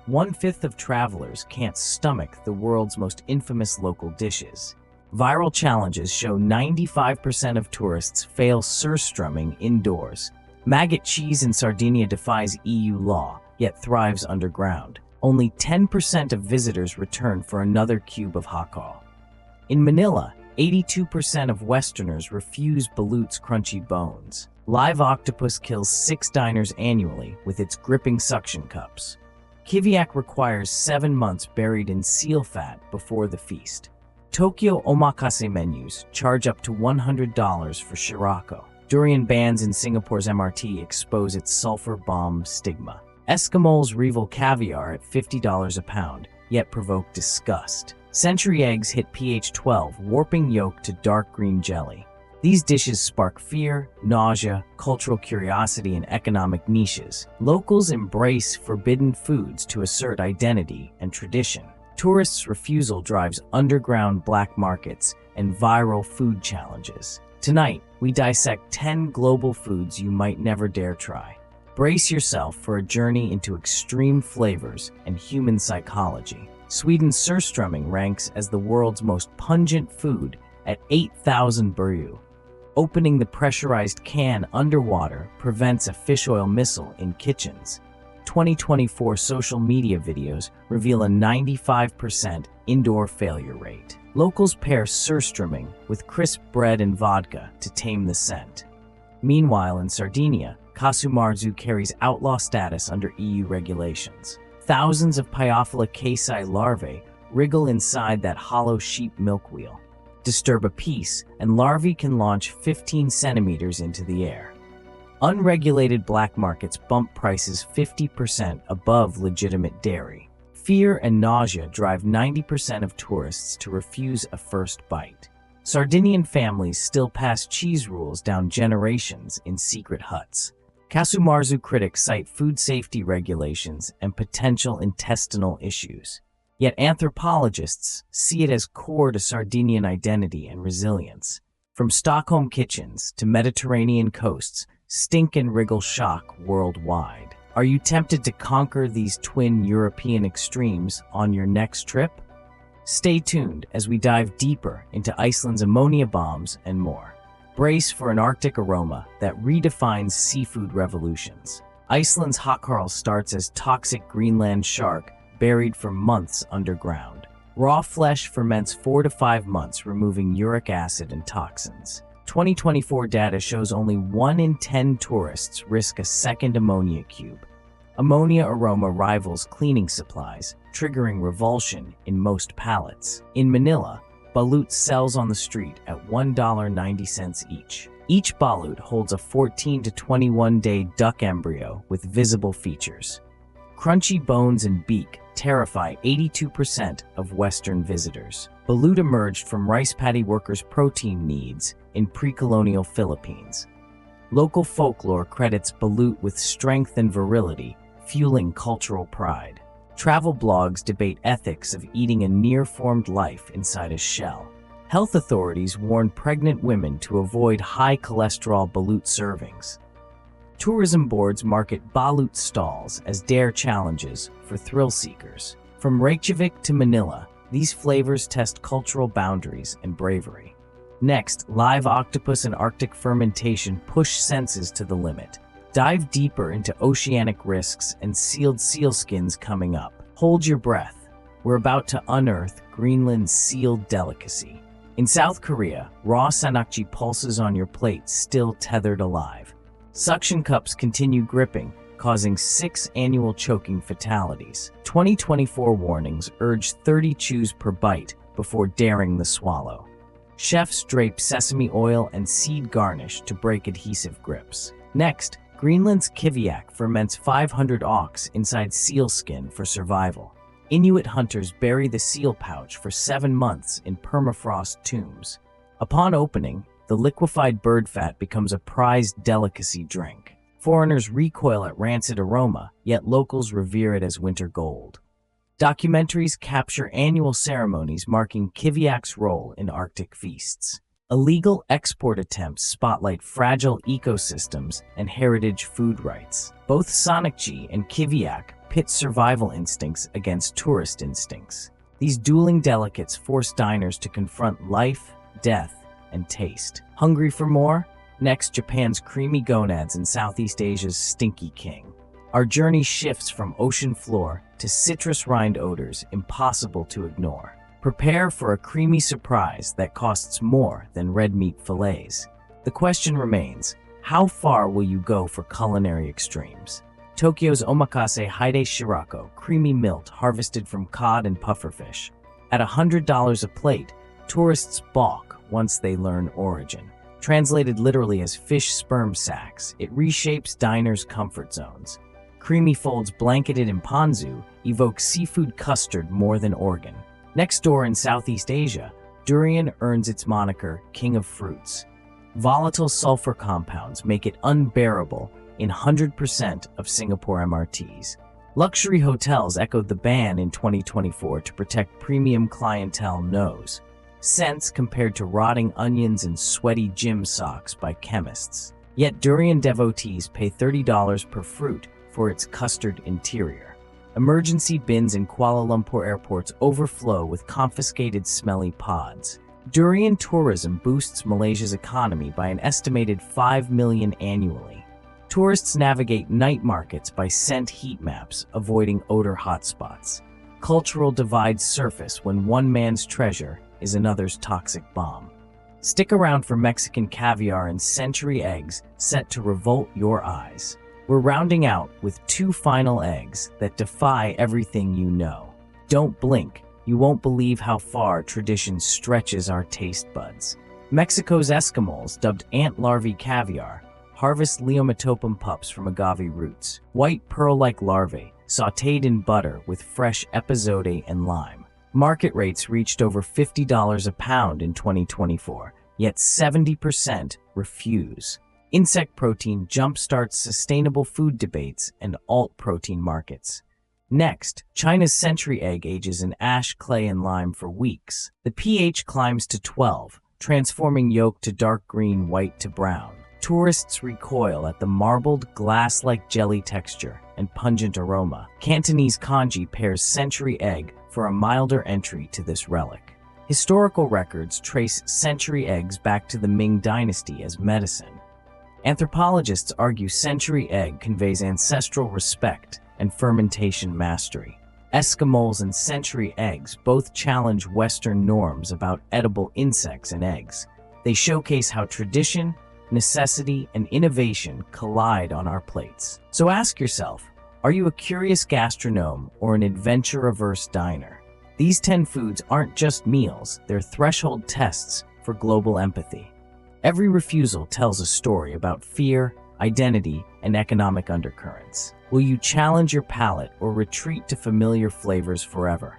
1/5 of travelers can't stomach the world's most infamous local dishes. Viral challenges show 95% of tourists fail surstrumming indoors. Maggot cheese in Sardinia defies EU law, yet thrives underground. Only 10% of visitors return for another cube of recoil. In Manila, 82% of Westerners refuse Balut's crunchy bones. Live octopus kills 6 diners annually with its gripping suction cups. Kiviak requires 7 months buried in seal fat before the feast. Tokyo omakase menus charge up to $100 for shirako. Durian bans in Singapore's MRT expose its sulfur bomb stigma. Eskimos revel caviar at $50 a pound, yet provoke disgust. Century eggs hit pH 12, warping yolk to dark green jelly. These dishes spark fear, nausea, cultural curiosity, and economic niches. Locals embrace forbidden foods to assert identity and tradition. Tourists' refusal drives underground black markets and viral food challenges. Tonight, we dissect 10 global foods you might never dare try. Brace yourself for a journey into extreme flavors and human psychology. Sweden's surströmming ranks as the world's most pungent food at 8,000 Bru. Opening the pressurized can underwater prevents a fish oil missile in kitchens. 2024 social media videos reveal a 95% indoor failure rate. Locals pair surströmming with crisp bread and vodka to tame the scent. Meanwhile, in Sardinia, casu marzu carries outlaw status under EU regulations. Thousands of Pyophila casei larvae wriggle inside that hollow sheep milk wheel. Disturb a piece, and larvae can launch 15 centimeters into the air. Unregulated black markets bump prices 50% above legitimate dairy. Fear and nausea drive 90% of tourists to refuse a first bite. Sardinian families still pass cheese rules down generations in secret huts. Casu marzu critics cite food safety regulations and potential intestinal issues. Yet anthropologists see it as core to Sardinian identity and resilience. From Stockholm kitchens to Mediterranean coasts, stink and wriggle shock worldwide. Are you tempted to conquer these twin European extremes on your next trip? Stay tuned as we dive deeper into Iceland's ammonia bombs and more. Brace for an Arctic aroma that redefines seafood revolutions. Iceland's recoil starts as toxic Greenland shark buried for months underground. Raw flesh ferments 4 to 5 months, removing uric acid and toxins. 2024 data shows only 1 in 10 tourists risk a second ammonia cube. Ammonia aroma rivals cleaning supplies, triggering revulsion in most palates. In Manila, balut sells on the street at $1.90 each. Each balut holds a 14 to 21 day duck embryo with visible features. Crunchy bones and beak terrify 82% of Western visitors. Balut emerged from rice paddy workers' protein needs in pre-colonial Philippines. Local folklore credits balut with strength and virility, fueling cultural pride. Travel blogs debate ethics of eating a near-formed life inside a shell. Health authorities warn pregnant women to avoid high-cholesterol balut servings. Tourism boards market balut stalls as dare challenges for thrill seekers. From Reykjavik to Manila, these flavors test cultural boundaries and bravery. Next, live octopus and Arctic fermentation push senses to the limit. Dive deeper into oceanic risks and sealed seal skins coming up. Hold your breath. We're about to unearth Greenland's sealed delicacy. In South Korea, raw sanakji pulses on your plate, still tethered alive. Suction cups continue gripping, causing 6 annual choking fatalities. 2024 warnings urge 30 chews per bite before daring the swallow. Chefs drape sesame oil and seed garnish to break adhesive grips. Next, Greenland's kiviak ferments 500 auks inside seal skin for survival. Inuit hunters bury the seal pouch for 7 months in permafrost tombs. Upon opening, the liquefied bird fat becomes a prized delicacy drink. Foreigners recoil at rancid aroma, yet locals revere it as winter gold. Documentaries capture annual ceremonies marking kiviak's role in Arctic feasts. Illegal export attempts spotlight fragile ecosystems and heritage food rights. Both sanakji and kiviak pit survival instincts against tourist instincts. These dueling delicates force diners to confront life, death, and taste. Hungry for more? Next, Japan's creamy gonads and Southeast Asia's stinky king. Our journey shifts from ocean floor to citrus rind odors impossible to ignore. Prepare for a creamy surprise that costs more than red meat fillets. The question remains, how far will you go for culinary extremes? Tokyo's omakase Haide Shirako, creamy milt harvested from cod and pufferfish. At $100 a plate, tourists balk once they learn origin. Translated literally as fish sperm sacs, it reshapes diners' comfort zones. Creamy folds blanketed in ponzu evoke seafood custard more than organ. Next door in Southeast Asia, durian earns its moniker King of Fruits. Volatile sulfur compounds make it unbearable in 100% of Singapore MRTs. Luxury hotels echoed the ban in 2024 to protect premium clientele nose. Scents compared to rotting onions and sweaty gym socks by chemists. Yet durian devotees pay $30 per fruit for its custard interior. Emergency bins in Kuala Lumpur airports overflow with confiscated smelly pods. Durian tourism boosts Malaysia's economy by an estimated 5 million annually. Tourists navigate night markets by scent heat maps, avoiding odor hotspots. Cultural divides surface when one man's treasure is another's toxic bomb. Stick around for Mexican caviar and century eggs set to revolt your eyes. We're rounding out with 2 final eggs that defy everything you know. Don't blink, you won't believe how far tradition stretches our taste buds. Mexico's Eskimos, dubbed ant larvae caviar, harvest Leometopum pups from agave roots. White pearl-like larvae, sautéed in butter with fresh epazote and lime. Market rates reached over $50 a pound in 2024, yet 70% refuse. Insect protein jumpstarts sustainable food debates and alt protein markets. Next, China's century egg ages in ash, clay, and lime for weeks. The pH climbs to 12, transforming yolk to dark green, white to brown. Tourists recoil at the marbled, glass-like jelly texture and pungent aroma. Cantonese congee pairs century egg for a milder entry to this relic. Historical records trace century eggs back to the Ming Dynasty as medicine. Anthropologists argue century egg conveys ancestral respect and fermentation mastery. Eskimos and century eggs both challenge Western norms about edible insects and eggs. They showcase how tradition, necessity, and innovation collide on our plates. So ask yourself, are you a curious gastronome or an adventure-averse diner? These 10 foods aren't just meals, they're threshold tests for global empathy. Every refusal tells a story about fear, identity, and economic undercurrents. Will you challenge your palate or retreat to familiar flavors forever?